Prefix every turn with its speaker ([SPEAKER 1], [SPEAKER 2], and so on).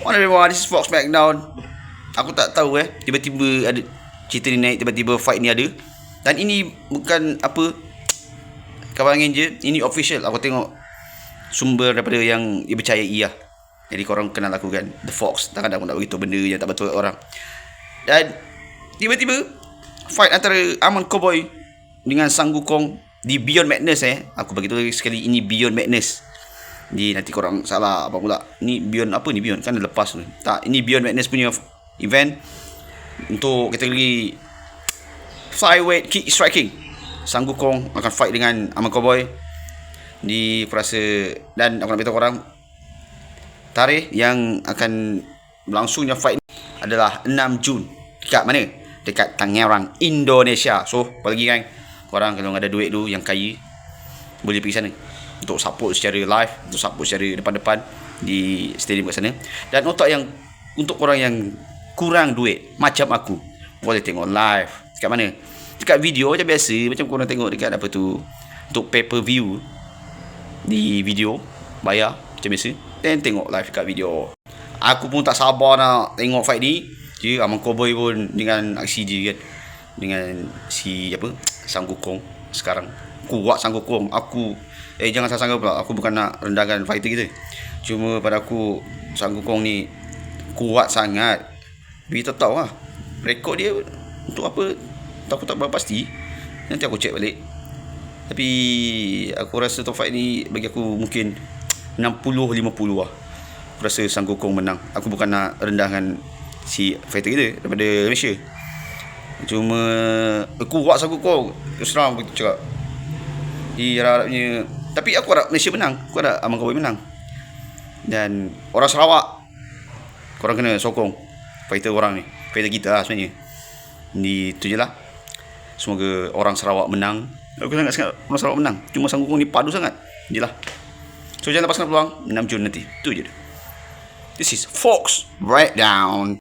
[SPEAKER 1] Mana memang this is Fox Smackdown. Aku tak tahu tiba-tiba ada cerita ni naik, tiba-tiba fight ni ada. Dan ini bukan apa kawan angin je, ini official. Aku tengok sumber daripada yang dipercayai lah. Jadi korang kenal aku kan, The Fox. Kadang-kadang aku nak beritahu benda yang tak betul kat orang. Dan tiba-tiba fight antara Aman Cowboy dengan Sang Wukong di Beyond Madness. Aku bagi tahu sekali, ini Beyond Madness. Nanti korang salah apa pula. Ni Beyond apa ni? Beyond kan lepas tu. Tak, ini Beyond Madness punya event untuk kategori flyweight kick striking. Sang Wukong akan fight dengan Aman Cowboy di rasa, dan aku nak beritahu korang tarikh yang akan berlangsungnya fight ni adalah 6 Jun. Dekat mana? Dekat Tangerang, Indonesia. So, apalagi kan korang kalau ada duit tu yang kaya, boleh pergi sana untuk support secara live, untuk support secara depan-depan di stadium kat sana. Dan untuk korang yang kurang duit macam aku, boleh tengok live dekat mana? Dekat video macam biasa, macam korang tengok dekat apa tu, untuk pay per view di video bayar macam biasa, dan tengok live dekat video. Aku pun tak sabar nak tengok fight ni. Dia Aman Cowboy pun dengan aksi dia kan, dengan si apa, Sang Wukong. Sekarang kuat Sang Wukong. Aku jangan salah sangka pula, aku bukan nak rendahkan fighter kita. Cuma pada aku Sang Wukong ni kuat sangat. Tapi tak tahu lah rekod dia untuk apa, aku tak berapa pasti. Nanti aku check balik. Tapi aku rasa tu fight ni bagi aku mungkin 60-50 lah. Aku rasa Sang Wukong menang. Aku bukan nak rendahkan si fighter kita daripada Malaysia. Cuma kuat Sang Wukong, terus terang begitu cakap. Harapnya, tapi aku harap Malaysia menang. Aku harap Aman Cowboy menang. Dan orang Sarawak, korang kena sokong fighter orang ni, fighter kita lah sebenarnya. Itu je lah. Semoga orang Sarawak menang. Aku sangat orang Sarawak menang. Cuma Sang Wukong ni padu sangat. Je lah. So jangan lepaskan peluang 6 Jun nanti. Itu je. This is Fox Breakdown.